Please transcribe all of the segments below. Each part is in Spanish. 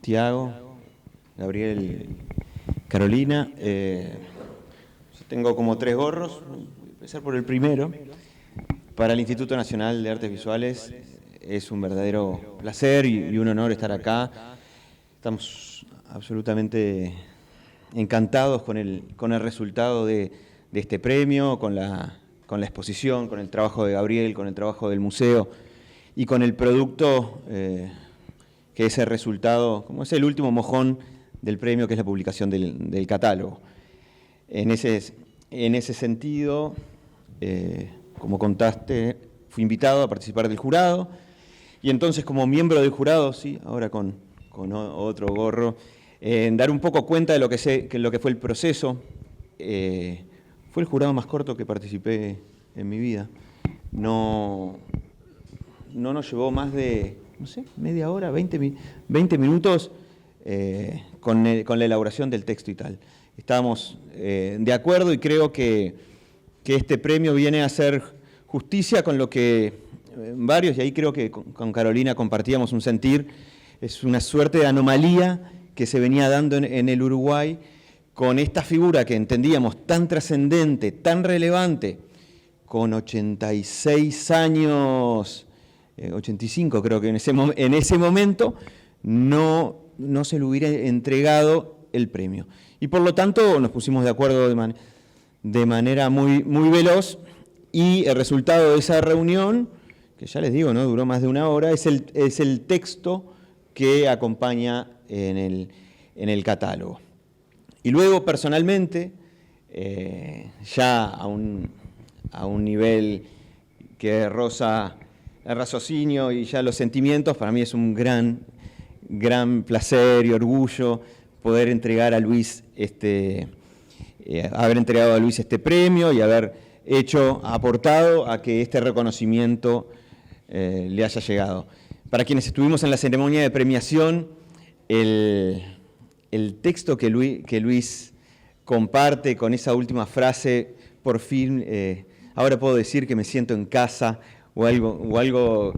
Tiago, Gabriel, Carolina. Yo tengo como 3 gorros. Voy a empezar por el primero. Para el Instituto Nacional de Artes Visuales es un verdadero placer y un honor estar acá. Estamos absolutamente encantados con el resultado de este premio, con la exposición, con el trabajo de Gabriel, con el trabajo del museo y con el producto que es el resultado, como es el último mojón del premio, que es la publicación del catálogo. En ese sentido, como contaste, fui invitado a participar del jurado y entonces como miembro del jurado, sí, ahora con otro gorro, dar un poco cuenta de lo que fue el proceso. Fue el jurado más corto que participé en mi vida. No nos llevó más de, no sé, media hora, 20 minutos con la elaboración del texto y tal. Estábamos de acuerdo y creo que este premio viene a hacer justicia con lo que varios, y ahí creo que con Carolina compartíamos un sentir, es una suerte de anomalía que se venía dando en el Uruguay con esta figura que entendíamos tan trascendente, tan relevante, con 86 años, 85 creo que en ese momento, no se le hubiera entregado el premio. Y por lo tanto nos pusimos de acuerdo de manera muy, muy veloz, y el resultado de esa reunión, que ya les digo, ¿no?, duró más de una hora, es el texto que acompaña en el catálogo. Y luego, personalmente, ya a un nivel que roza el raciocinio y ya los sentimientos, para mí es un gran placer y orgullo poder entregar a Luis haber entregado a Luis este premio y haber aportado a que este reconocimiento le haya llegado. Para quienes estuvimos en la ceremonia de premiación, el texto que Luis comparte con esa última frase, por fin, ahora puedo decir que me siento en casa, o algo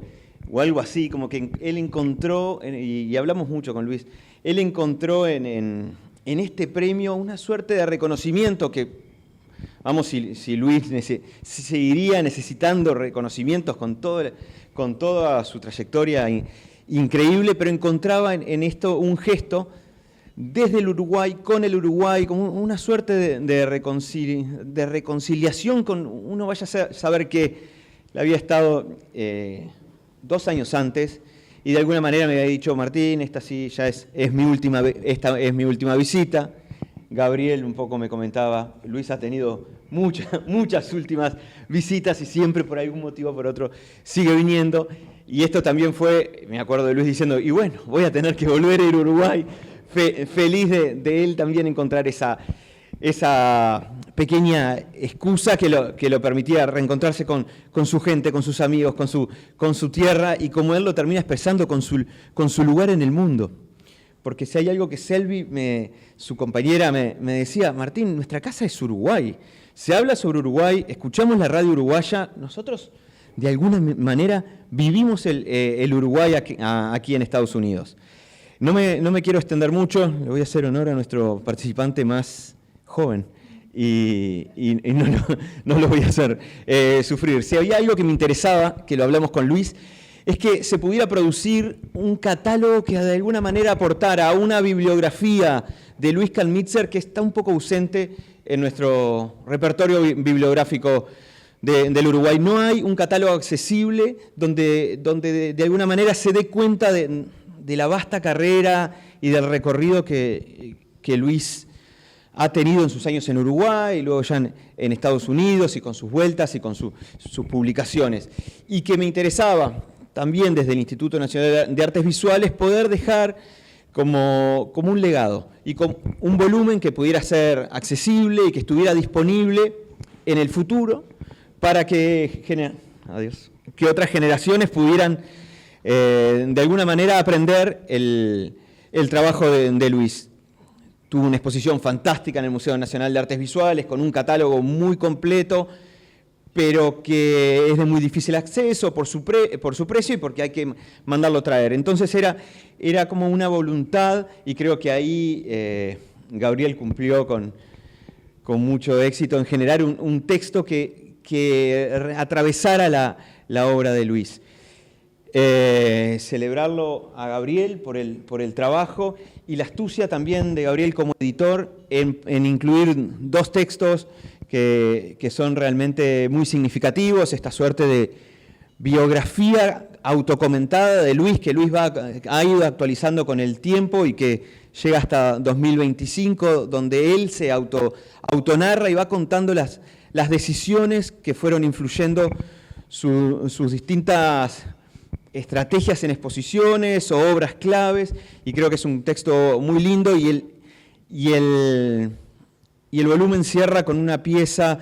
así, como que él encontró, y hablamos mucho con Luis, él encontró en este premio una suerte de reconocimiento que, vamos, si Luis seguiría necesitando reconocimientos con toda su trayectoria increíble, pero encontraba en esto un gesto desde el Uruguay, con el Uruguay, como una suerte de reconciliación con uno. Vaya a saber que él había estado 2 años antes y de alguna manera me había dicho: Martín, esta sí ya es mi última visita. Gabriel un poco me comentaba: Luis ha tenido muchas últimas visitas y siempre por algún motivo o por otro sigue viniendo. Y esto también fue, me acuerdo de Luis diciendo: y bueno, voy a tener que volver a ir a Uruguay. Feliz de él también encontrar esa pequeña excusa que lo permitía reencontrarse con su gente, con sus amigos, con su tierra, y como él lo termina expresando con su lugar en el mundo. Porque si hay algo que Selvi, su compañera, me decía: Martín, nuestra casa es Uruguay. Se habla sobre Uruguay, escuchamos la radio uruguaya, nosotros de alguna manera vivimos el Uruguay aquí en Estados Unidos. No me quiero extender mucho, le voy a hacer honor a nuestro participante más joven y no lo voy a hacer sufrir. Si había algo que me interesaba, que lo hablamos con Luis, es que se pudiera producir un catálogo que de alguna manera aportara a una bibliografía de Luis Kalmitzer que está un poco ausente en nuestro repertorio bibliográfico del Uruguay. No hay un catálogo accesible donde de alguna manera se dé cuenta de la vasta carrera y del recorrido que Luis ha tenido en sus años en Uruguay y luego ya en Estados Unidos, y con sus vueltas y con sus publicaciones. Y que me interesaba también desde el Instituto Nacional de Artes Visuales poder dejar como un legado y como un volumen que pudiera ser accesible y que estuviera disponible en el futuro para que otras generaciones pudieran de alguna manera aprender el trabajo de Luis. Tuvo una exposición fantástica en el Museo Nacional de Artes Visuales con un catálogo muy completo pero que es de muy difícil acceso por su precio y porque hay que mandarlo traer. Entonces era como una voluntad, y creo que ahí Gabriel cumplió con mucho éxito en generar un texto que atravesara la obra de Luis. Celebrarlo a Gabriel por el trabajo y la astucia también de Gabriel como editor en incluir dos textos que son realmente muy significativos, esta suerte de biografía autocomentada de Luis, que Luis ha ido actualizando con el tiempo y que llega hasta 2025, donde él se autonarra y va contando las decisiones que fueron influyendo sus distintas estrategias en exposiciones o obras claves, y creo que es un texto muy lindo, y el volumen cierra con una pieza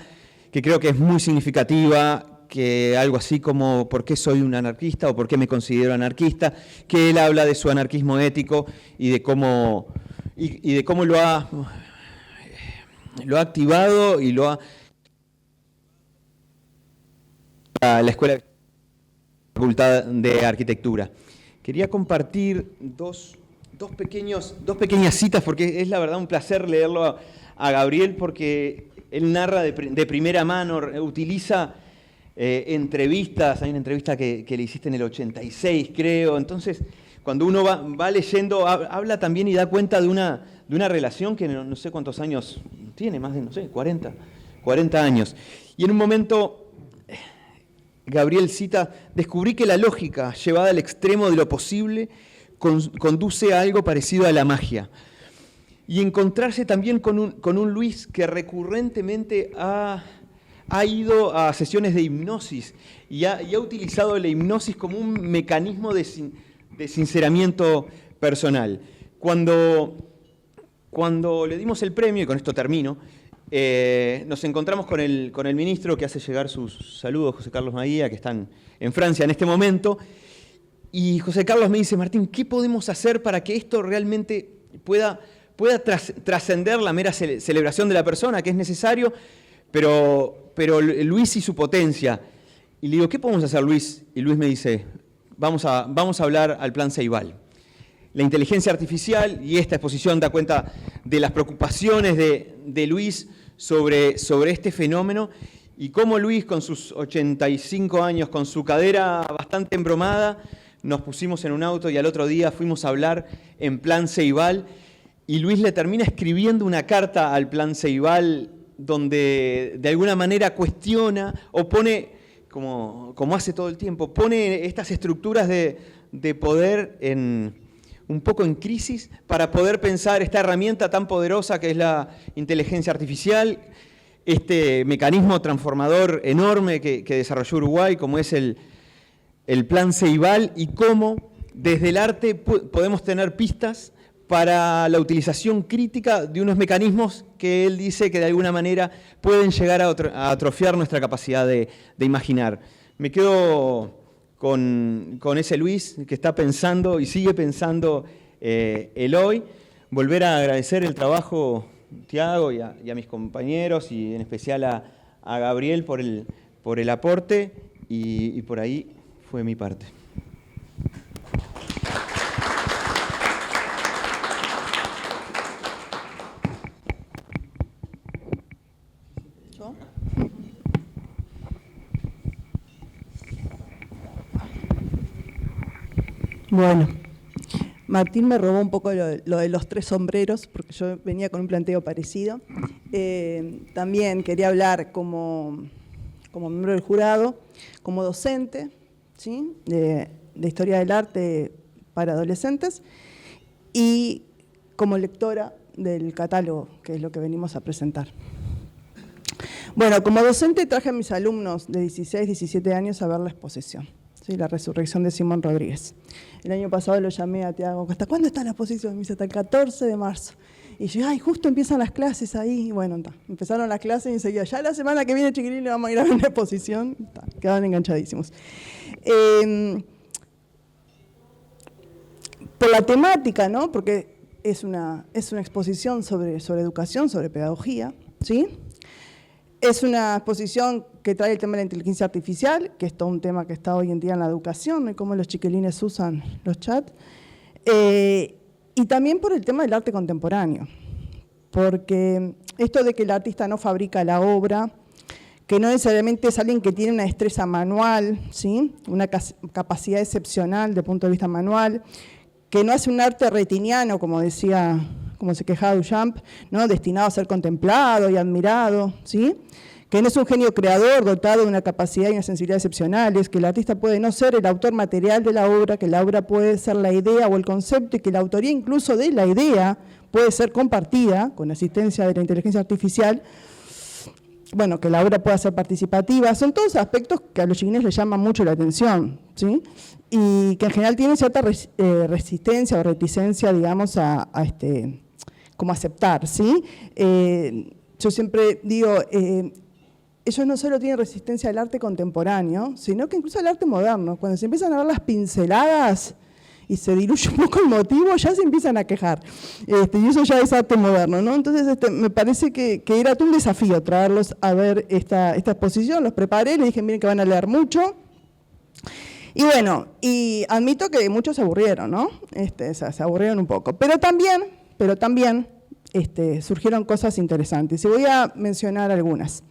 que creo que es muy significativa, que algo así como ¿por qué soy un anarquista? O ¿por qué me considero anarquista? Que él habla de su anarquismo ético y de cómo lo ha activado y lo ha a la Escuela de Facultad de Arquitectura. Quería compartir dos pequeñas citas, porque es la verdad un placer leerlo a Gabriel, porque él narra de primera mano, utiliza entrevistas. Hay una entrevista que le hiciste en el 86, creo. Entonces, cuando uno va leyendo, habla también y da cuenta de una relación que no sé cuántos años tiene, más de, 40 años. Y en un momento Gabriel cita: descubrí que la lógica llevada al extremo de lo posible conduce a algo parecido a la magia. Y encontrarse también con un Luis que recurrentemente ha ido a sesiones de hipnosis y ha utilizado la hipnosis como un mecanismo de sinceramiento personal. Cuando le dimos el premio, y con esto termino, nos encontramos con el ministro, que hace llegar sus saludos, José Carlos Maguía, que están en Francia en este momento, y José Carlos me dice: Martín, ¿qué podemos hacer para que esto realmente pueda trascender la mera celebración de la persona, que es necesario, pero Luis y su potencia? Y le digo: ¿qué podemos hacer, Luis? Y Luis me dice: vamos a hablar al Plan Ceibal. La inteligencia artificial, y esta exposición da cuenta de las preocupaciones de Luis sobre este fenómeno, y cómo Luis, con sus 85 años, con su cadera bastante embromada, nos pusimos en un auto y al otro día fuimos a hablar en Plan Ceibal, y Luis le termina escribiendo una carta al Plan Ceibal donde de alguna manera cuestiona o pone, como hace todo el tiempo, pone estas estructuras de poder un poco en crisis para poder pensar esta herramienta tan poderosa que es la inteligencia artificial, este mecanismo transformador enorme que desarrolló Uruguay, como es el Plan Ceibal, y cómo desde el arte podemos tener pistas para la utilización crítica de unos mecanismos que él dice que de alguna manera pueden llegar a atrofiar nuestra capacidad de imaginar. Me quedo con ese Luis que está pensando y sigue pensando el hoy. Volver a agradecer el trabajo, Tiago, y a mis compañeros, y en especial a Gabriel por el aporte, y por ahí fue mi parte. Bueno, Martín me robó un poco lo de los tres sombreros, porque yo venía con un planteo parecido. También quería hablar como miembro del jurado, como docente, ¿sí?, de Historia del Arte para adolescentes, y como lectora del catálogo, que es lo que venimos a presentar. Bueno, como docente traje a mis alumnos de 16, 17 años a ver la exposición, ¿sí?, La Resurrección de Simón Rodríguez. El año pasado lo llamé a Tiago: ¿hasta cuándo está la exposición? Me dice: hasta el 14 de marzo. Y yo: ay, justo empiezan las clases ahí. Y bueno, empezaron las clases y enseguida: ya la semana que viene, chiquilín, le vamos a ir a ver una exposición. Quedaban enganchadísimos. Por la temática, ¿no?, porque es una exposición sobre educación, sobre pedagogía, ¿sí? Es una exposición que trae el tema de la inteligencia artificial, que es todo un tema que está hoy en día en la educación, y cómo los chiquilines usan los chats. Y también por el tema del arte contemporáneo, porque esto de que el artista no fabrica la obra, que no necesariamente es alguien que tiene una destreza manual, ¿sí? Una capacidad excepcional desde el punto de vista manual, que no hace un arte retiniano, como decía, como se quejaba Duchamp, ¿no? Destinado a ser contemplado y admirado, ¿sí? Que no es un genio creador dotado de una capacidad y una sensibilidad excepcionales, que el artista puede no ser el autor material de la obra, que la obra puede ser la idea o el concepto, y que la autoría incluso de la idea puede ser compartida con la asistencia de la inteligencia artificial, bueno, que la obra pueda ser participativa. Son todos aspectos que a los chiquines les llaman mucho la atención, ¿sí? Y que en general tienen cierta resistencia o reticencia, digamos, como aceptar, ¿sí? Yo siempre digo, ellos no solo tienen resistencia al arte contemporáneo, sino que incluso al arte moderno. Cuando se empiezan a ver las pinceladas y se diluye un poco el motivo, ya se empiezan a quejar. Y eso ya es arte moderno, ¿no? Entonces me parece que era todo un desafío traerlos a ver esta exposición. Los preparé, les dije, miren que van a leer mucho. Y bueno, y admito que muchos se aburrieron, ¿no? Se aburrieron un poco. Pero también surgieron cosas interesantes. Y voy a mencionar algunas.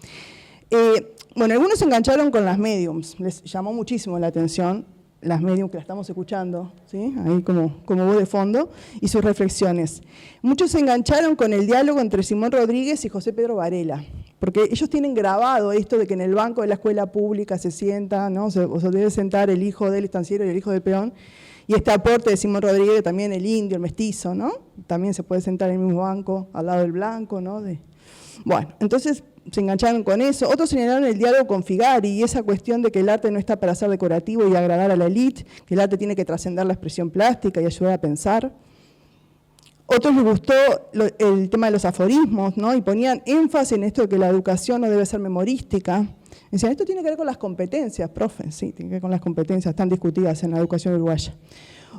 Bueno, algunos se engancharon con las mediums, les llamó muchísimo la atención las mediums que la estamos escuchando, ¿sí? Ahí como voz de fondo, y sus reflexiones. Muchos se engancharon con el diálogo entre Simón Rodríguez y José Pedro Varela, porque ellos tienen grabado esto de que en el banco de la escuela pública se sienta, ¿no? O se debe sentar el hijo del estanciero y el hijo del peón, y este aporte de Simón Rodríguez, también el indio, el mestizo, ¿no? También se puede sentar en el mismo banco, al lado del blanco, ¿no? Bueno, entonces se engancharon con eso. Otros señalaron el diálogo con Figari y esa cuestión de que el arte no está para ser decorativo y agradar a la élite, que el arte tiene que trascender la expresión plástica y ayudar a pensar. Otros les gustó el tema de los aforismos, ¿no? Y ponían énfasis en esto de que la educación no debe ser memorística. Decían, esto tiene que ver con las competencias, profe, sí, tiene que ver con las competencias tan discutidas en la educación uruguaya.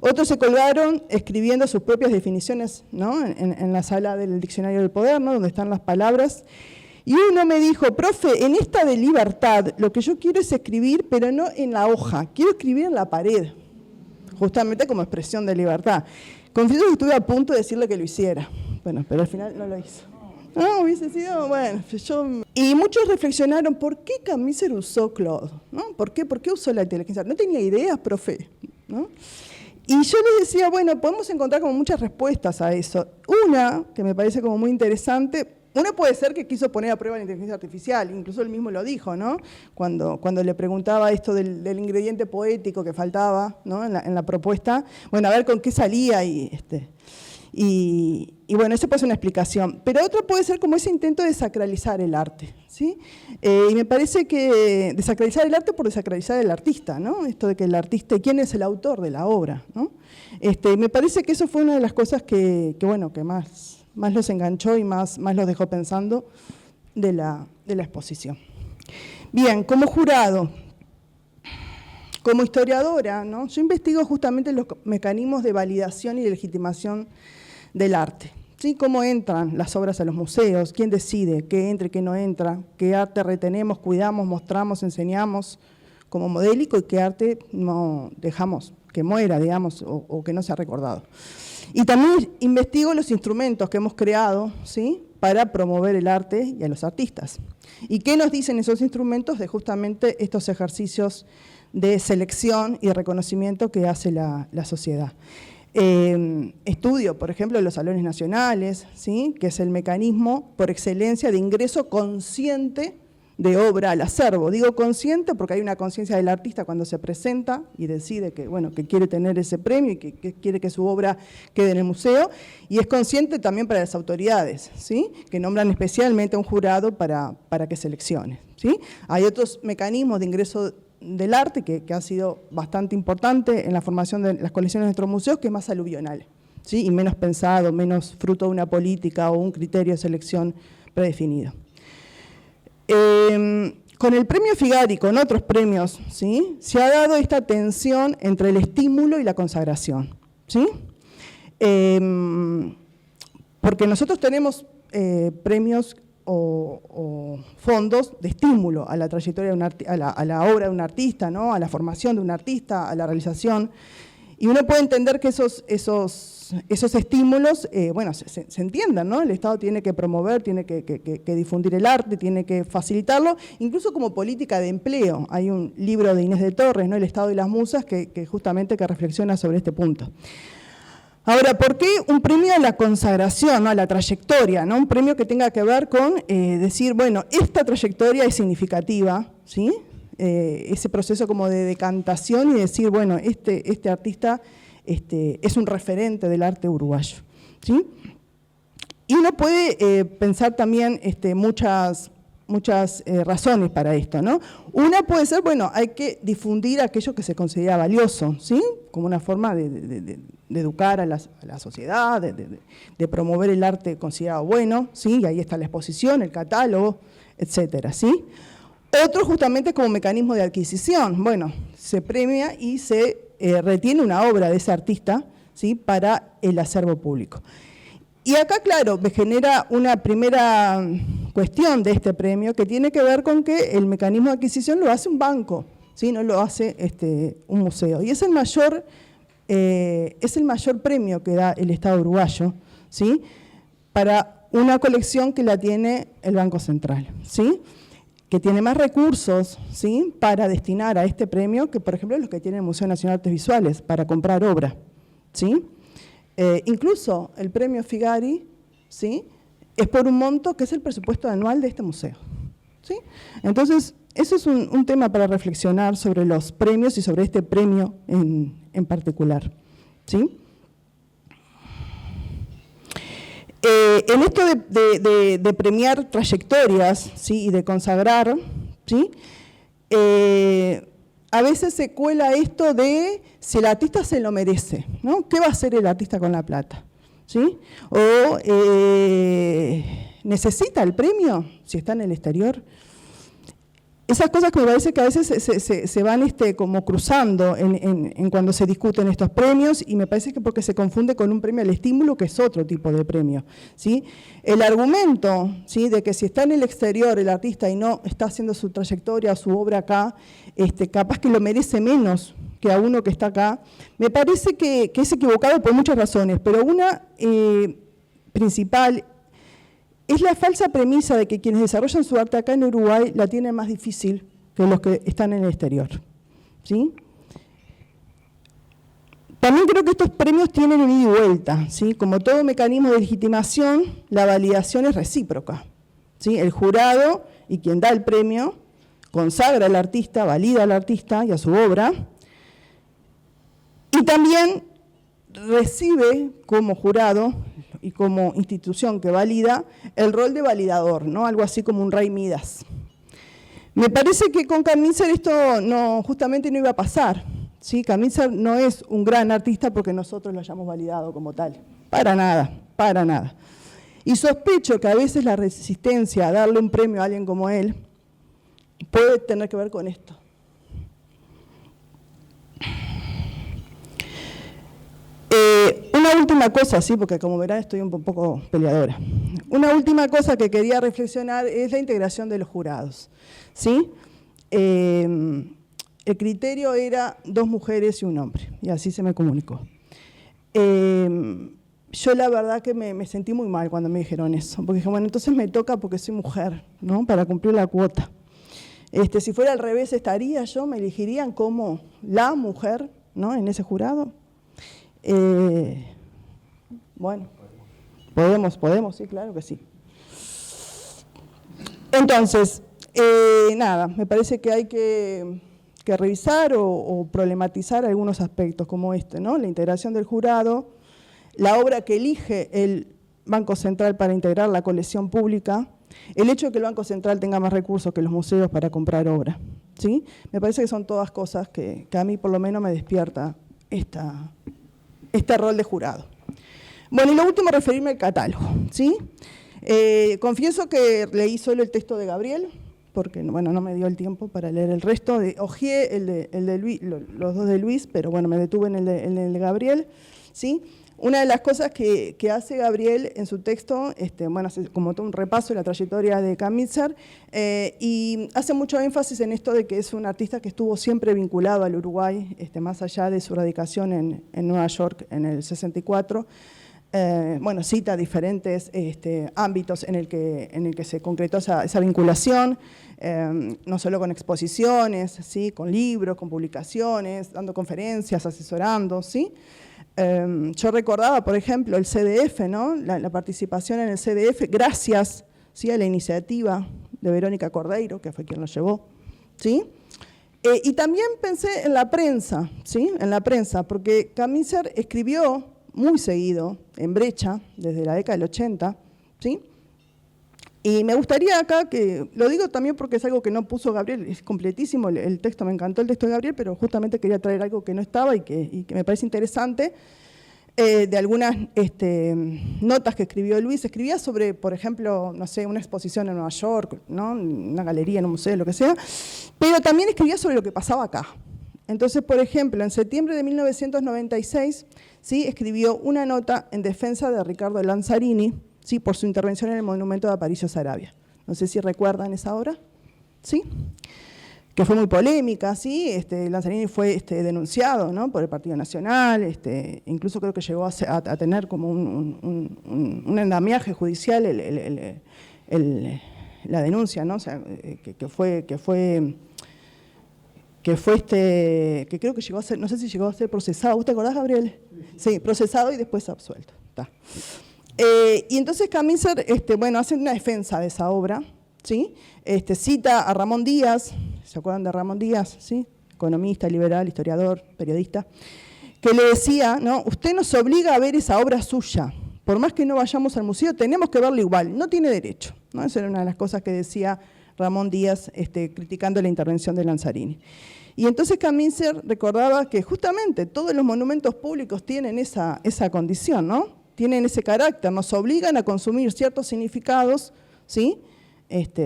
Otros se colgaron escribiendo sus propias definiciones, ¿no? En la sala del diccionario del poder, ¿no? Donde están las palabras. Y uno me dijo, profe, en esta de libertad, lo que yo quiero es escribir, pero no en la hoja, quiero escribir en la pared, justamente como expresión de libertad. Confieso que estuve a punto de decirle que lo hiciera, bueno, pero al final no lo hizo. No, hubiese sido, bueno, Y muchos reflexionaron, ¿por qué Camiser usó Claude? ¿No? ¿Por qué usó la inteligencia? No tenía ideas, profe, ¿no? Y yo les decía, bueno, podemos encontrar como muchas respuestas a eso. Una, que me parece como muy interesante, una puede ser que quiso poner a prueba la inteligencia artificial, incluso él mismo lo dijo, ¿no? Cuando le preguntaba esto del ingrediente poético que faltaba, ¿no? en la propuesta, bueno, a ver con qué salía y bueno, esa puede ser una explicación. Pero otra puede ser como ese intento de desacralizar el arte, ¿sí? Y me parece que desacralizar el arte por desacralizar el artista, ¿no? Esto de que el artista, ¿quién es el autor de la obra? ¿No? Me parece que eso fue una de las cosas que más los enganchó y más los dejó pensando de la exposición. Bien, como jurado, como historiadora, ¿no? Yo investigo justamente los mecanismos de validación y de legitimación del arte. ¿Sí? Cómo entran las obras a los museos, quién decide qué entra y qué no entra, qué arte retenemos, cuidamos, mostramos, enseñamos como modélico y qué arte no dejamos que muera, digamos, o que no sea recordado. Y también investigo los instrumentos que hemos creado, ¿sí? Para promover el arte y a los artistas. ¿Y qué nos dicen esos instrumentos de justamente estos ejercicios de selección y reconocimiento que hace la sociedad? Estudio, por ejemplo, los salones nacionales, ¿sí? Que es el mecanismo por excelencia de ingreso consciente de obra al acervo. Digo consciente porque hay una conciencia del artista cuando se presenta y decide que, bueno, que quiere tener ese premio y que quiere que su obra quede en el museo, y es consciente también para las autoridades, ¿sí? Que nombran especialmente a un jurado para que seleccione, ¿sí? Hay otros mecanismos de ingreso del arte que ha sido bastante importante en la formación de las colecciones de nuestros museos, que es más aluvional, ¿sí? Y menos pensado, menos fruto de una política o un criterio de selección predefinido. Con el premio Figari, con otros premios, ¿sí? Se ha dado esta tensión entre el estímulo y la consagración, ¿sí? Porque nosotros tenemos premios o fondos de estímulo a la trayectoria, a la obra de un artista, ¿no? A la formación de un artista, a la realización. Y uno puede entender que esos estímulos, bueno, se entiendan, ¿no? El Estado tiene que promover, tiene que difundir el arte, tiene que facilitarlo, incluso como política de empleo. Hay un libro de Inés de Torres, ¿no? El Estado y las Musas, que justamente reflexiona sobre este punto. Ahora, ¿por qué un premio a la consagración, ¿no? A la trayectoria, ¿no? Un premio que tenga que ver con decir, bueno, esta trayectoria es significativa, ¿sí? Ese proceso como de decantación y decir, bueno, este artista es un referente del arte uruguayo, ¿sí? Y uno puede pensar también muchas razones para esto, ¿no? Una puede ser, bueno, hay que difundir aquello que se considera valioso, ¿sí? Como una forma de educar a la sociedad, de promover el arte considerado bueno, ¿sí? Y ahí está la exposición, el catálogo, etcétera, ¿sí? Otro justamente como mecanismo de adquisición, bueno, se premia y se retiene una obra de ese artista, ¿sí? Para el acervo público. Y acá, claro, me genera una primera cuestión de este premio que tiene que ver con que el mecanismo de adquisición lo hace un banco, ¿sí? No lo hace un museo. Y es el mayor premio que da el Estado uruguayo, ¿sí? Para una colección que la tiene el Banco Central, ¿sí? Que tiene más recursos, ¿sí? Para destinar a este premio que, por ejemplo, los que tiene el Museo Nacional de Artes Visuales, para comprar obra, ¿sí? Incluso el premio Figari, ¿sí? Es por un monto que es el presupuesto anual de este museo, ¿sí? Entonces, eso es un tema para reflexionar sobre los premios y sobre este premio en particular, ¿sí? En esto de premiar trayectorias, ¿sí? Y de consagrar, ¿sí? A veces se cuela esto de si el artista se lo merece, ¿no? ¿Qué va a hacer el artista con la plata? ¿Sí? O ¿necesita el premio si está en el exterior? Esas cosas que me parece que a veces se van como cruzando en cuando se discuten estos premios, y me parece que porque se confunde con un premio al estímulo, que es otro tipo de premio, ¿sí? El argumento, ¿sí? De que si está en el exterior el artista y no está haciendo su trayectoria o su obra acá, capaz que lo merece menos que a uno que está acá, me parece que es equivocado por muchas razones, pero una principal es la falsa premisa de que quienes desarrollan su arte acá en Uruguay la tienen más difícil que los que están en el exterior, ¿sí? También creo que estos premios tienen un ida y vuelta, ¿sí? Como todo mecanismo de legitimación, la validación es recíproca, ¿sí? El jurado y quien da el premio consagra al artista, valida al artista y a su obra, y también recibe como jurado y como institución que valida el rol de validador, ¿no? Algo así como un rey Midas. Me parece que con Carnicer esto justamente no iba a pasar, ¿sí? Carnicer no es un gran artista porque nosotros lo hayamos validado como tal, para nada, para nada. Y sospecho que a veces la resistencia a darle un premio a alguien como él puede tener que ver con esto. Una última cosa, sí, porque como verán estoy un poco peleadora. Una última cosa que quería reflexionar es la integración de los jurados, ¿sí? El criterio era 2 mujeres y un hombre, y así se me comunicó. Yo la verdad que me sentí muy mal cuando me dijeron eso, porque dije, bueno, entonces me toca porque soy mujer, ¿no? Para cumplir la cuota. Si fuera al revés, ¿estaría yo? ¿Me elegirían como la mujer, ¿no? En ese jurado. Bueno, podemos, sí, claro que sí. Entonces, nada, me parece que hay que revisar o problematizar algunos aspectos como ¿no? La integración del jurado, la obra que elige el Banco Central para integrar la colección pública, el hecho de que el Banco Central tenga más recursos que los museos para comprar obra, ¿sí? Me parece que son todas cosas que a mí por lo menos me despierta este rol de jurado. Bueno, y lo último, referirme al catálogo, ¿sí? Confieso que leí solo el texto de Gabriel, porque bueno, no me dio el tiempo para leer el resto. Hojeé el de Luis, los 2 de Luis, pero bueno, me detuve en el de Gabriel, ¿sí? Una de las cosas que hace Gabriel en su texto, bueno, hace como todo un repaso de la trayectoria de Kamitzer, y hace mucho énfasis en esto de que es un artista que estuvo siempre vinculado al Uruguay, más allá de su radicación en Nueva York en el 64. Bueno, cita diferentes ámbitos en el que se concretó esa vinculación, no solo con exposiciones, ¿sí? Con libros, con publicaciones, dando conferencias, asesorando, ¿sí? Yo recordaba, por ejemplo, el CDF, ¿no? La participación en el CDF, gracias, ¿sí? A la iniciativa de Verónica Cordeiro, que fue quien lo llevó, ¿sí? Y también pensé en la prensa, ¿sí? En la prensa, porque Kamitzer escribió muy seguido, en brecha, desde la década del 80, ¿sí? Y me gustaría acá, que lo digo también porque es algo que no puso Gabriel, es completísimo el texto, me encantó el texto de Gabriel, pero justamente quería traer algo que no estaba y que me parece interesante, de algunas notas que escribió Luis. Escribía sobre, por ejemplo, no sé, una exposición en Nueva York, ¿no? Una galería en un museo, lo que sea, pero también escribía sobre lo que pasaba acá. Entonces, por ejemplo, en septiembre de 1996, ¿sí? Escribió una nota en defensa de Ricardo Lanzarini, ¿sí? Por su intervención en el monumento de Aparicio Saravia. No sé si recuerdan esa obra, ¿sí? Que fue muy polémica, ¿sí? Lanzarini fue denunciado, ¿no? Por el Partido Nacional, incluso creo que llegó a tener como un andamiaje judicial la denuncia, ¿no? O sea, que creo que llegó a ser, no sé si llegó a ser procesado. ¿Usted te acordás, Gabriel? Sí, procesado y después absuelto. Está. Y entonces Kamitzer, bueno, hace una defensa de esa obra, ¿sí? Cita a Ramón Díaz, ¿se acuerdan de Ramón Díaz? ¿Sí? Economista, liberal, historiador, periodista, que le decía, ¿no? Usted nos obliga a ver esa obra suya. Por más que no vayamos al museo, tenemos que verla igual, no tiene derecho, ¿no? Esa era una de las cosas que decía Ramón Díaz, criticando la intervención de Lanzarini. Y entonces Kamitzer recordaba que justamente todos los monumentos públicos tienen esa condición, ¿no? Tienen ese carácter, nos obligan a consumir ciertos significados, ¿sí?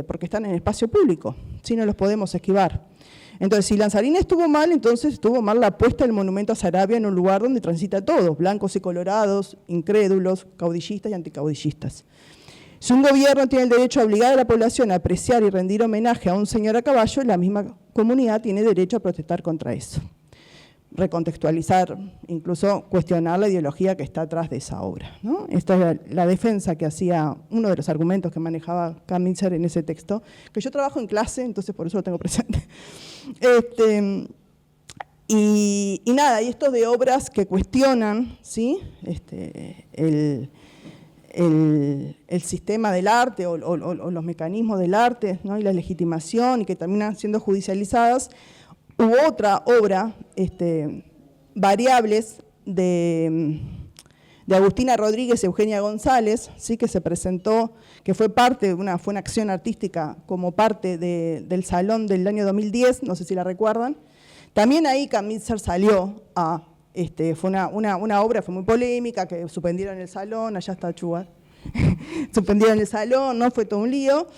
Porque están en el espacio público, ¿sí? No los podemos esquivar. Entonces, si Lanzarini estuvo mal, entonces estuvo mal la puesta del monumento a Saravia en un lugar donde transita todos, blancos y colorados, incrédulos, caudillistas y anticaudillistas. Si un gobierno tiene el derecho a obligar a la población a apreciar y rendir homenaje a un señor a caballo, la misma comunidad tiene derecho a protestar contra eso. Recontextualizar, incluso cuestionar la ideología que está atrás de esa obra, ¿no? Esta es la defensa que hacía, uno de los argumentos que manejaba Kamitzer en ese texto, que yo trabajo en clase, entonces por eso lo tengo presente. Y nada, y esto de obras que cuestionan, ¿sí? El sistema del arte o los mecanismos del arte, ¿no? Y la legitimación, y que terminan siendo judicializadas. Hubo otra obra, Variables, de Agustina Rodríguez y Eugenia González, ¿sí? Que se presentó, que fue una acción artística como parte del Salón del año 2010, no sé si la recuerdan. También ahí Kamitzer salió fue una obra, fue muy polémica, que suspendieron el salón, allá está Chugar, suspendieron el salón, ¿no? Fue todo un lío.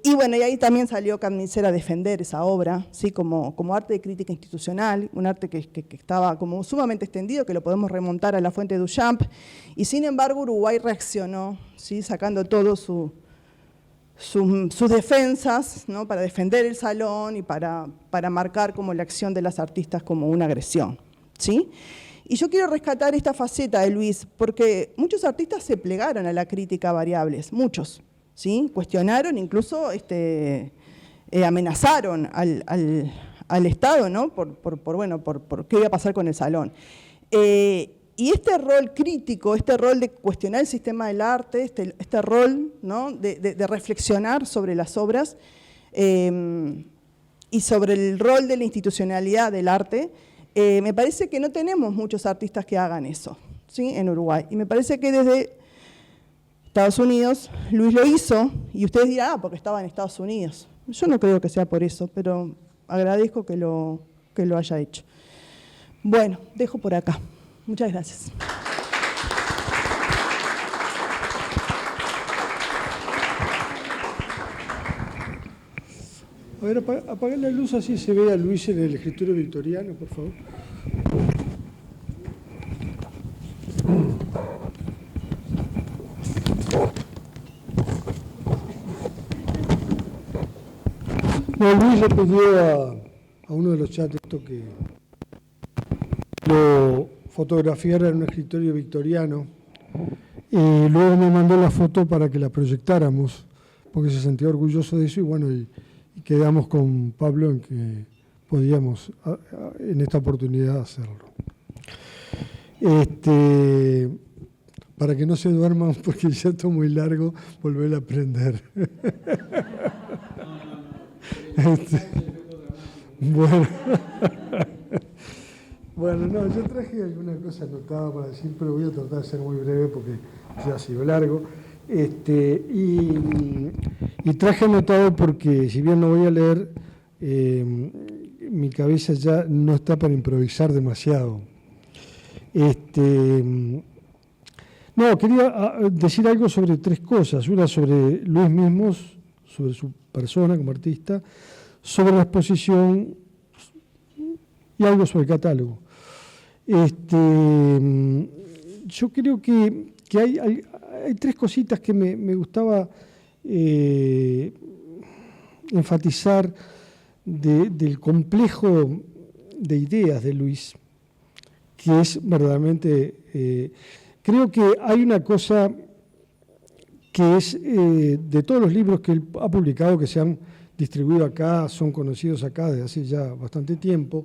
Y bueno, y ahí también salió Kamitzer a defender esa obra, ¿sí? como arte de crítica institucional, un arte que estaba como sumamente extendido, que lo podemos remontar a la fuente de Duchamp, y sin embargo Uruguay reaccionó, ¿sí? Sacando todos sus defensas, ¿no? Para defender el salón y para marcar como la acción de las artistas como una agresión, ¿sí? Y yo quiero rescatar esta faceta de Luis, porque muchos artistas se plegaron a la crítica a Variables, muchos, ¿sí? Cuestionaron, incluso amenazaron al Estado, ¿no? por qué iba a pasar con el salón. Y este rol crítico, este rol de cuestionar el sistema del arte, este rol, ¿no? de reflexionar sobre las obras y sobre el rol de la institucionalidad del arte, me parece que no tenemos muchos artistas que hagan eso, ¿sí? En Uruguay. Y me parece que desde Estados Unidos Luis lo hizo, y ustedes dirán, porque estaba en Estados Unidos. Yo no creo que sea por eso, pero agradezco que lo haya hecho. Bueno, dejo por acá. Muchas gracias. A ver, apagar la luz así se ve a Luis en el escritorio victoriano, por favor. No, Luis le pidió a uno de los chats esto que lo fotografiara en un escritorio victoriano y luego me mandó la foto para que la proyectáramos porque se sentía orgulloso de eso y bueno, y quedamos con Pablo en que podíamos en esta oportunidad hacerlo. Para que no se duerman porque ya está muy largo, volver a aprender. Bueno. Bueno, no, yo traje alguna cosa anotada para decir, pero voy a tratar de ser muy breve porque ya ha sido largo. Y traje anotado porque, si bien no voy a leer, mi cabeza ya no está para improvisar demasiado. No, quería decir algo sobre tres cosas. Una sobre Luis mismo, sobre su persona como artista, sobre la exposición y algo sobre el catálogo. Yo creo que hay tres cositas que me gustaba enfatizar del complejo de ideas de Luis, que es verdaderamente... creo que hay una cosa que es de todos los libros que él ha publicado, que se han distribuido acá, son conocidos acá desde hace ya bastante tiempo,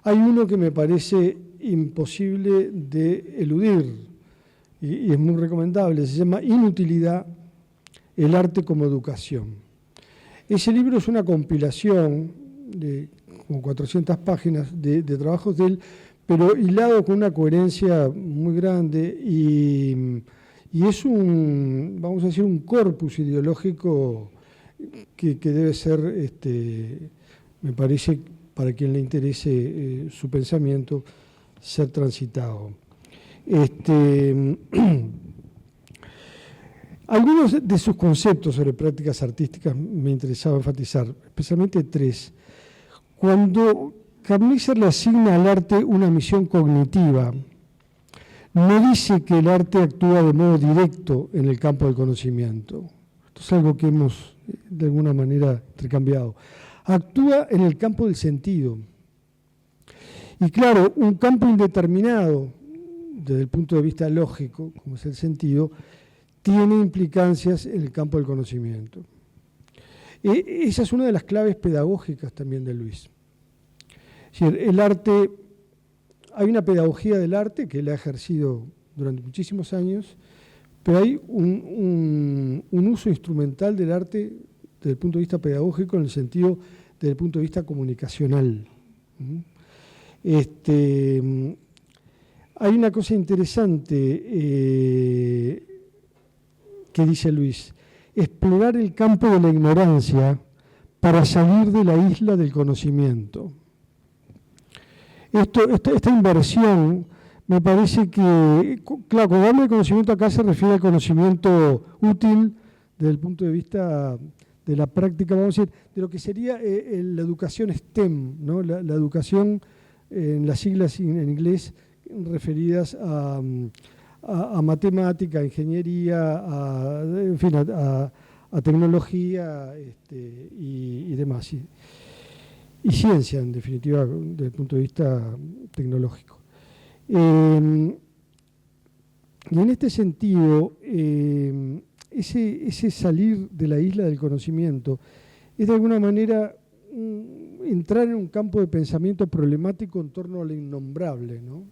hay uno que me parece imposible de eludir y es muy recomendable, se llama Inutilidad, el arte como educación. Ese libro es una compilación de como 400 páginas de trabajos de él, pero hilado con una coherencia muy grande y es vamos a decir, un corpus ideológico que debe ser, me parece, para quien le interese su pensamiento, ser transitado. Algunos de sus conceptos sobre prácticas artísticas me interesaba enfatizar, especialmente tres. Cuando Knizer le asigna al arte una misión cognitiva, no dice que el arte actúa de modo directo en el campo del conocimiento. Esto es algo que hemos, de alguna manera, intercambiado. Actúa en el campo del sentido. Y claro, un campo indeterminado, desde el punto de vista lógico, como es el sentido, tiene implicancias en el campo del conocimiento. Esa es una de las claves pedagógicas también de Luis. Es decir, el arte, hay una pedagogía del arte que él ha ejercido durante muchísimos años, pero hay un uso instrumental del arte desde el punto de vista pedagógico, en el sentido desde el punto de vista comunicacional. Hay una cosa interesante que dice Luis: explorar el campo de la ignorancia para salir de la isla del conocimiento. Esta inversión me parece que, claro, cuando hablo de conocimiento acá se refiere al conocimiento útil desde el punto de vista de la práctica, vamos a decir, de lo que sería la educación STEM, ¿no? La educación en las siglas en inglés referidas a matemática, a ingeniería, en fin, a tecnología y demás. Y ciencia, en definitiva, desde el punto de vista tecnológico. Y en este sentido, ese salir de la isla del conocimiento es de alguna manera entrar en un campo de pensamiento problemático en torno a lo innombrable, ¿no?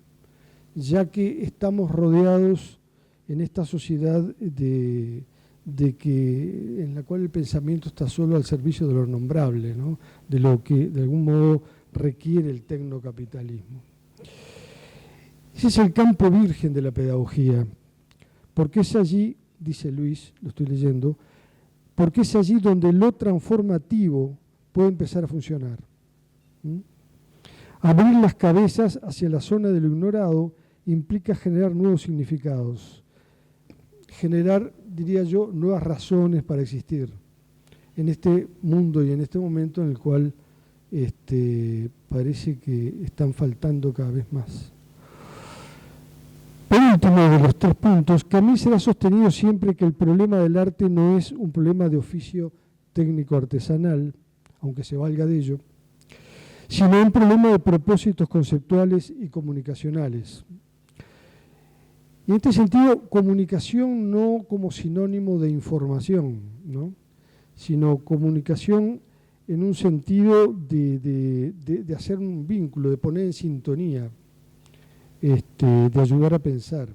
Ya que estamos rodeados en esta sociedad en la cual el pensamiento está solo al servicio de lo nombrable, ¿no? De lo que de algún modo requiere el tecnocapitalismo. Ese es el campo virgen de la pedagogía, porque es allí, dice Luis, lo estoy leyendo, porque es allí donde lo transformativo puede empezar a funcionar. Abrir las cabezas hacia la zona de lo ignorado implica generar nuevos significados, generar, diría yo, nuevas razones para existir en este mundo y en este momento en el cual parece que están faltando cada vez más. Por último de los tres puntos, que a mí será sostenido siempre que el problema del arte no es un problema de oficio técnico artesanal, aunque se valga de ello, sino un problema de propósitos conceptuales y comunicacionales. Y en este sentido, comunicación no como sinónimo de información, ¿no?, sino comunicación en un sentido de hacer un vínculo, de poner en sintonía, de ayudar a pensar.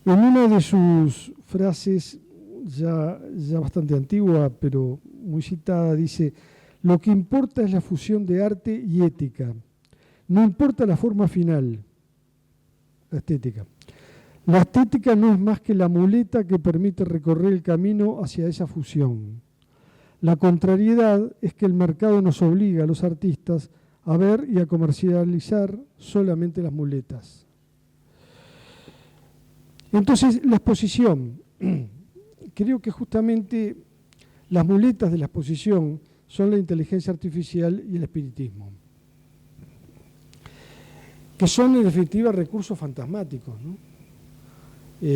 En una de sus frases, ya bastante antigua, pero muy citada, dice: lo que importa es la fusión de arte y ética. No importa la forma final, la estética. La estética no es más que la muleta que permite recorrer el camino hacia esa fusión. La contrariedad es que el mercado nos obliga a los artistas a ver y a comercializar solamente las muletas. Entonces, la exposición, creo que justamente las muletas de la exposición son la inteligencia artificial y el espiritismo, que son en definitiva recursos fantasmáticos, ¿no? Y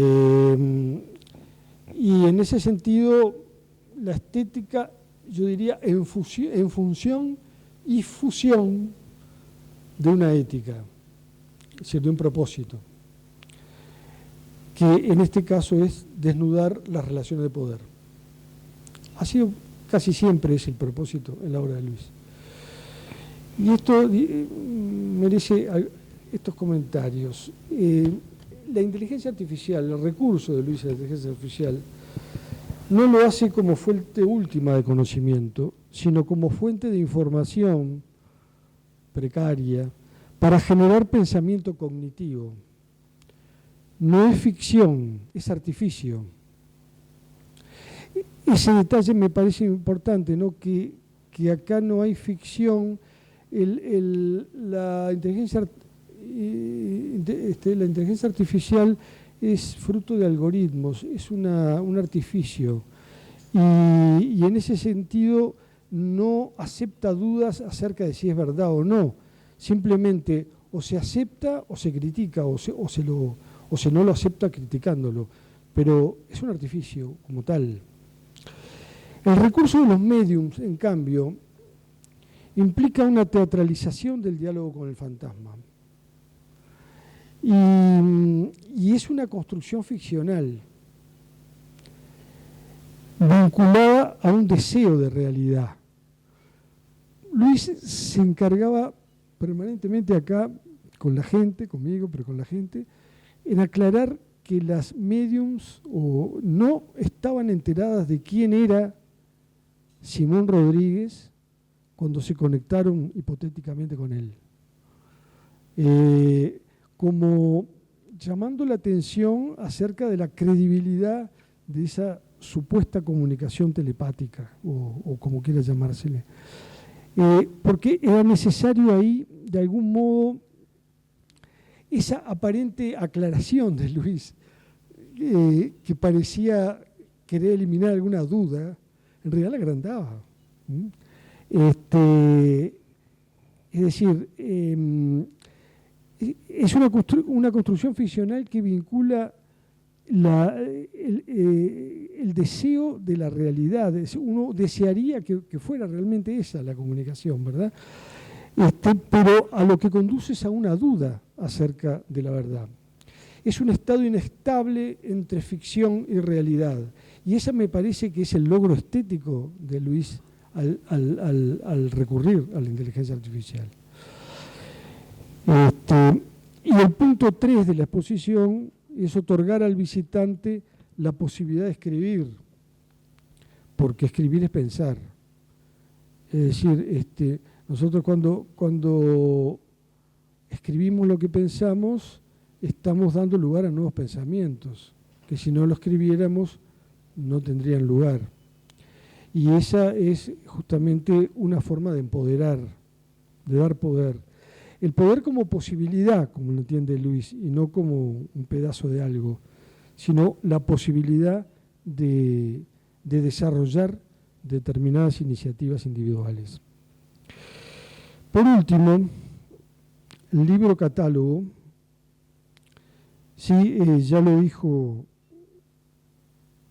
en ese sentido, la estética, yo diría, en función y fusión de una ética, es decir, de un propósito, que en este caso es desnudar las relaciones de poder. Ha sido casi siempre es el propósito en la obra de Luis. Y esto merece estos comentarios. La inteligencia artificial, el recurso de Luis a la inteligencia artificial, no lo hace como fuente última de conocimiento, sino como fuente de información precaria para generar pensamiento cognitivo. No es ficción, es artificio. Ese detalle me parece importante, ¿no? Que acá no hay ficción. La inteligencia artificial es fruto de algoritmos, es un artificio. Y en ese sentido no acepta dudas acerca de si es verdad o no. Simplemente o se acepta o se critica, o se no lo acepta criticándolo. Pero es un artificio como tal. El recurso de los médiums, en cambio, implica una teatralización del diálogo con el fantasma. Y es una construcción ficcional, vinculada a un deseo de realidad. Luis se encargaba permanentemente acá, con la gente, conmigo, pero con la gente, en aclarar que las médiums no estaban enteradas de quién era Simón Rodríguez cuando se conectaron hipotéticamente con él. Como llamando la atención acerca de la credibilidad de esa supuesta comunicación telepática, o como quiera llamársele. Porque era necesario ahí, de algún modo, esa aparente aclaración de Luis, que parecía querer eliminar alguna duda, en realidad la agrandaba. Es decir, es una construcción ficcional que vincula el deseo de la realidad. Uno desearía que fuera realmente esa la comunicación, ¿verdad? Pero a lo que conduce es a una duda acerca de la verdad. Es un estado inestable entre ficción y realidad. Y esa me parece que es el logro estético de Luis al recurrir a la inteligencia artificial. Y el punto 3 de la exposición es otorgar al visitante la posibilidad de escribir, porque escribir es pensar. Es decir, nosotros cuando escribimos lo que pensamos, estamos dando lugar a nuevos pensamientos, que si no lo escribiéramos no tendrían lugar. Y esa es justamente una forma de empoderar, de dar poder. El poder como posibilidad, como lo entiende Luis, y no como un pedazo de algo, sino la posibilidad de desarrollar determinadas iniciativas individuales. Por último, el libro catálogo, sí, ya lo dijo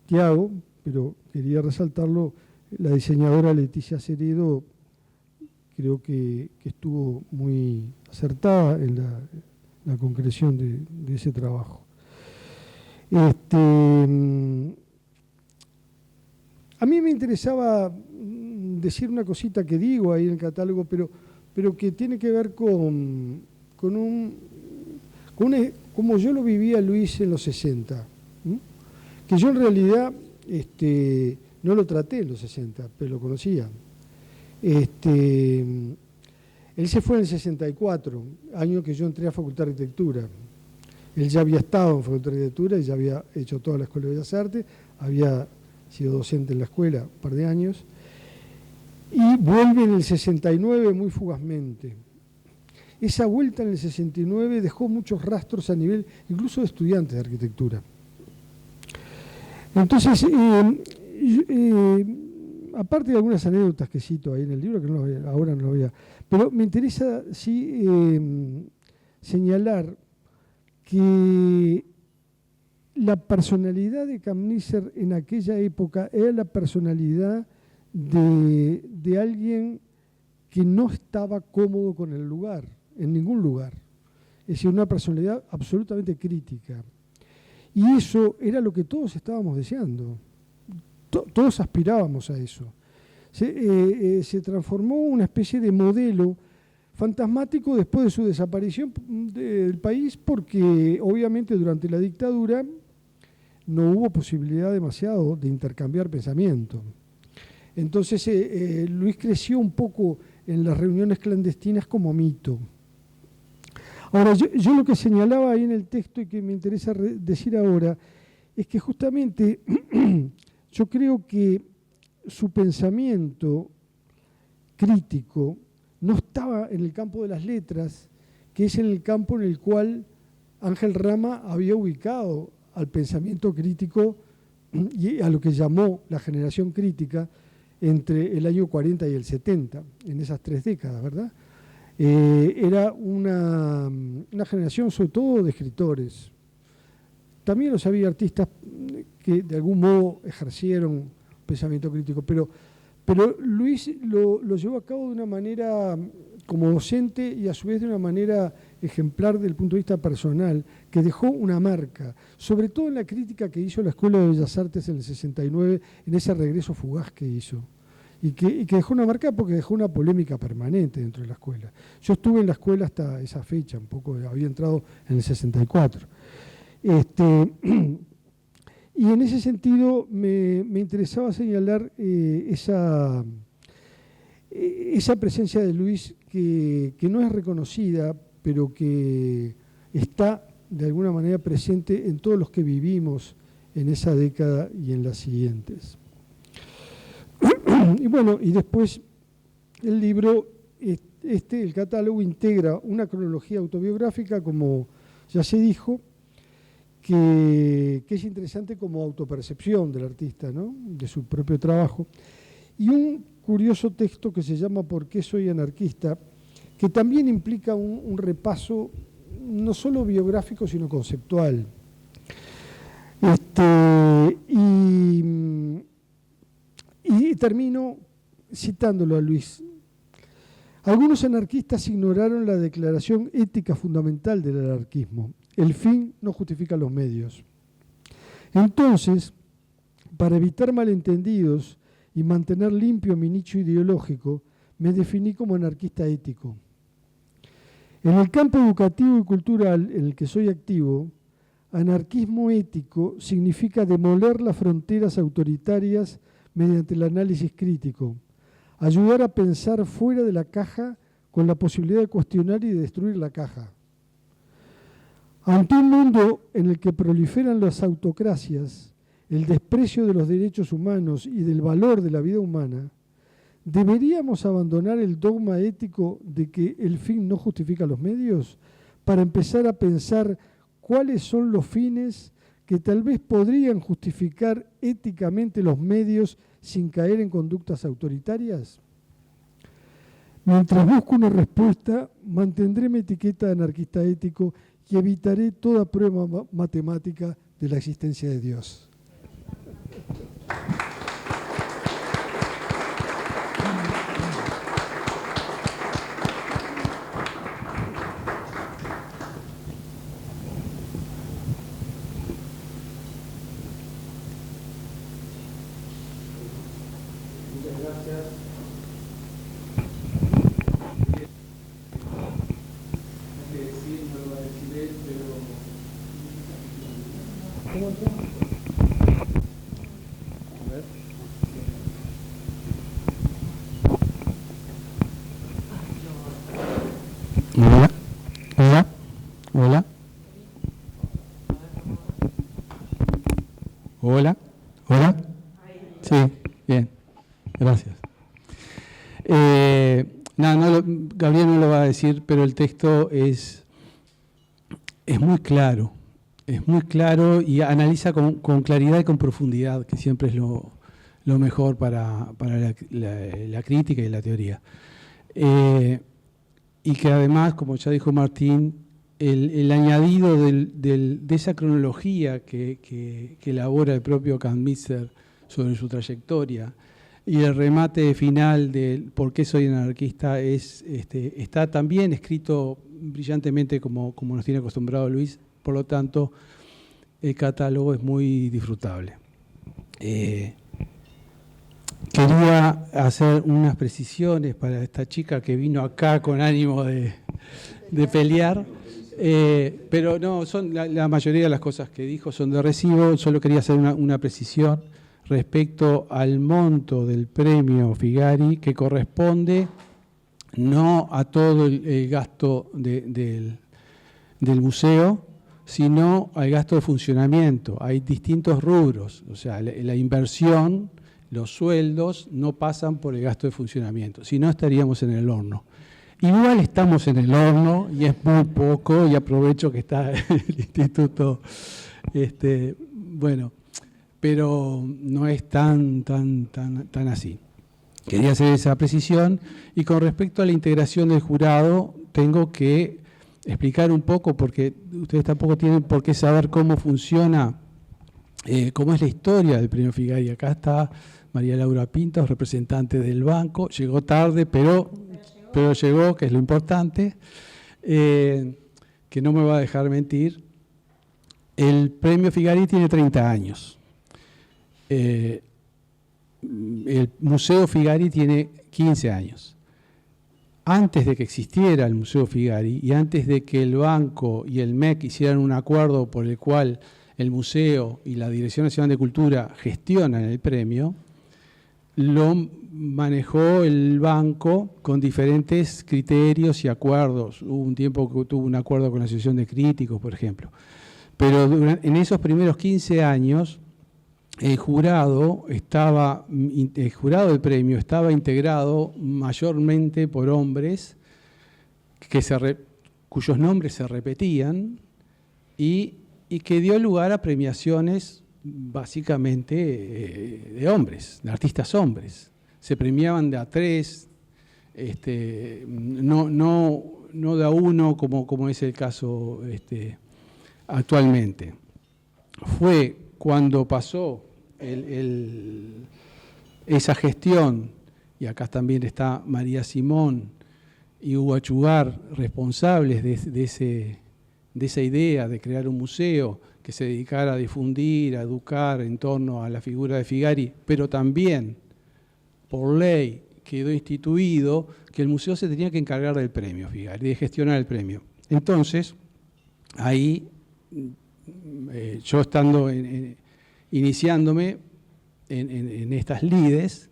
Tiago, pero quería resaltarlo la diseñadora Leticia Ceredo creo que estuvo muy acertada en la concreción de ese trabajo. A mí me interesaba decir una cosita que digo ahí en el catálogo, pero que tiene que ver con como yo lo vivía Luis en los 60, ¿m? Que yo en realidad no lo traté en los 60, pero lo conocía. Él se fue en el 64, año que yo entré a Facultad de Arquitectura. Él ya había estado en Facultad de Arquitectura y ya había hecho toda la Escuela de Bellas Artes, había sido docente en la escuela un par de años, y vuelve en el 69 muy fugazmente. Esa vuelta en el 69 dejó muchos rastros a nivel incluso de estudiantes de arquitectura. Entonces, aparte de algunas anécdotas que cito ahí en el libro, que ahora no lo voy a... Pero me interesa, sí, señalar que la personalidad de Kramnitzer en aquella época era la personalidad de alguien que no estaba cómodo con el lugar, en ningún lugar. Es decir, una personalidad absolutamente crítica. Y eso era lo que todos estábamos deseando. Todos aspirábamos a eso. Se transformó en una especie de modelo fantasmático después de su desaparición del país, porque obviamente durante la dictadura no hubo posibilidad demasiado de intercambiar pensamiento. Entonces Luis creció un poco en las reuniones clandestinas como mito. Ahora, yo lo que señalaba ahí en el texto y que me interesa decir ahora es que justamente yo creo que su pensamiento crítico no estaba en el campo de las letras, que es en el campo en el cual Ángel Rama había ubicado al pensamiento crítico y a lo que llamó la generación crítica entre el año 40 y el 70, en esas 3 décadas, ¿verdad? Era una generación sobre todo de escritores. También los había artistas que de algún modo ejercieron pensamiento crítico, pero Luis lo llevó a cabo de una manera como docente y a su vez de una manera ejemplar desde el punto de vista personal, que dejó una marca, sobre todo en la crítica que hizo la Escuela de Bellas Artes en el 69, en ese regreso fugaz que hizo. Y que dejó una marca porque dejó una polémica permanente dentro de la escuela. Yo estuve en la escuela hasta esa fecha, un poco, había entrado en el 64. Y en ese sentido me interesaba señalar esa presencia de Luis que no es reconocida, pero que está de alguna manera presente en todos los que vivimos en esa década y en las siguientes. Y bueno, y después el libro, el catálogo integra una cronología autobiográfica, como ya se dijo, que es interesante como autopercepción del artista, ¿no? De su propio trabajo, y un curioso texto que se llama ¿Por qué soy anarquista?, que también implica un repaso no solo biográfico, sino conceptual. Y termino citándolo a Luis. Algunos anarquistas ignoraron la declaración ética fundamental del anarquismo. El fin no justifica los medios. Entonces, para evitar malentendidos y mantener limpio mi nicho ideológico, me definí como anarquista ético. En el campo educativo y cultural en el que soy activo, anarquismo ético significa demoler las fronteras autoritarias mediante el análisis crítico, ayudar a pensar fuera de la caja con la posibilidad de cuestionar y de destruir la caja. Ante un mundo en el que proliferan las autocracias, el desprecio de los derechos humanos y del valor de la vida humana, ¿deberíamos abandonar el dogma ético de que el fin no justifica los medios para empezar a pensar cuáles son los fines que tal vez podrían justificar éticamente los medios sin caer en conductas autoritarias? Mientras busco una respuesta, mantendré mi etiqueta de anarquista ético y evitaré toda prueba matemática de la existencia de Dios. Hola, hola, hola. Hola, hola. Sí, bien, gracias. Gabriel no lo va a decir, pero el texto es muy claro y analiza con claridad y con profundidad, que siempre es lo mejor para la crítica y la teoría. Y que además, como ya dijo Martín, el añadido de esa cronología que elabora el propio Kantmeister sobre su trayectoria y el remate final del por qué soy anarquista está también escrito brillantemente como nos tiene acostumbrado Luis, por lo tanto el catálogo es muy disfrutable. Quería hacer unas precisiones para esta chica que vino acá con ánimo de pelear, pero no, la mayoría de las cosas que dijo son de recibo. Solo quería hacer una precisión respecto al monto del premio Figari, que corresponde no a todo el gasto del museo, sino al gasto de funcionamiento. Hay distintos rubros, o sea, la inversión, los sueldos no pasan por el gasto de funcionamiento, si no estaríamos en el horno. Igual estamos en el horno y es muy poco, y aprovecho que está el instituto, bueno, pero no es tan así. Quería hacer esa precisión. Y con respecto a la integración del jurado, tengo que explicar un poco, porque ustedes tampoco tienen por qué saber cómo funciona, cómo es la historia del premio Figari. Acá está María Laura Pintos, representante del banco. Llegó tarde, pero llegó, que es lo importante, que no me va a dejar mentir. El premio Figari tiene 30 años. El Museo Figari tiene 15 años. Antes de que existiera el Museo Figari y antes de que el banco y el MEC hicieran un acuerdo por el cual el museo y la Dirección Nacional de Cultura gestionan el premio, lo manejó el banco con diferentes criterios y acuerdos. Hubo un tiempo que tuvo un acuerdo con la Asociación de Críticos, por ejemplo. Pero en esos primeros 15 años, el jurado del premio estaba integrado mayormente por hombres cuyos nombres se repetían y que dio lugar a premiaciones básicamente de hombres, de artistas hombres. Se premiaban de a tres, no de a uno como es el caso actualmente. Fue cuando pasó esa gestión, y acá también está María Simón y Hugo Achugar, responsables de esa idea de crear un museo que se dedicara a difundir, a educar en torno a la figura de Figari, pero también por ley quedó instituido que el museo se tenía que encargar del premio Figari, de gestionar el premio. Entonces, ahí, yo estando iniciándome en estas lides,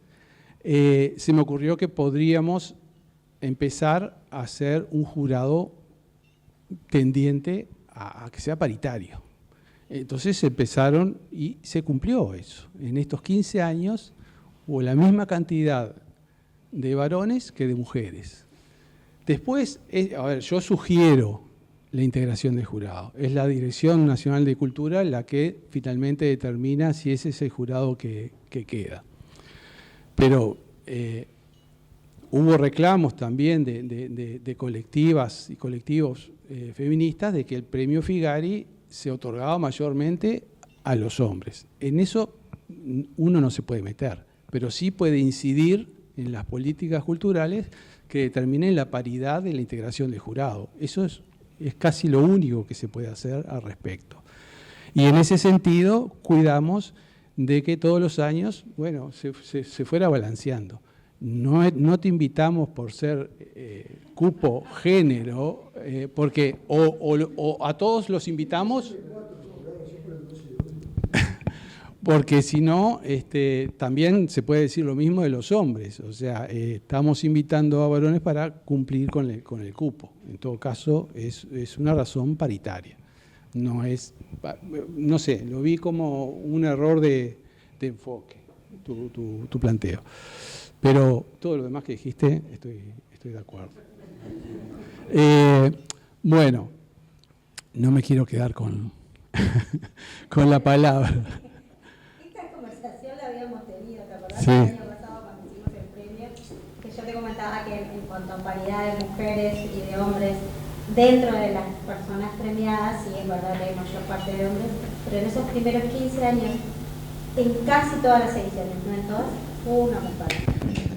se me ocurrió que podríamos empezar a hacer un jurado tendiente a que sea paritario. Entonces empezaron y se cumplió eso. En estos 15 años hubo la misma cantidad de varones que de mujeres. Después, yo sugiero la integración del jurado. Es la Dirección Nacional de Cultura la que finalmente determina si ese es el jurado que queda. Pero hubo reclamos también de colectivas y colectivos feministas de que el premio Figari se otorgaba mayormente a los hombres. En eso uno no se puede meter, pero sí puede incidir en las políticas culturales que determinen la paridad de la integración del jurado. Eso es casi lo único que se puede hacer al respecto. Y en ese sentido, cuidamos de que todos los años, bueno, se fuera balanceando. no te invitamos por ser cupo género, porque o a todos los invitamos, porque si no, también se puede decir lo mismo de los hombres. O sea, estamos invitando a varones para cumplir con el cupo. En todo caso, es una razón paritaria. No sé, lo vi como un error de enfoque, tu planteo. Pero todo lo demás que dijiste, estoy de acuerdo. Bueno, no me quiero quedar con la palabra. Esta conversación la habíamos tenido, ¿te acordás? Sí. El año pasado cuando hicimos el premio, que yo te comentaba que en cuanto a paridad de mujeres y de hombres dentro de las personas premiadas, sí es verdad que hay mayor parte de hombres, pero en esos primeros 15 años, en casi todas las ediciones, no en todas, hubo una mujer.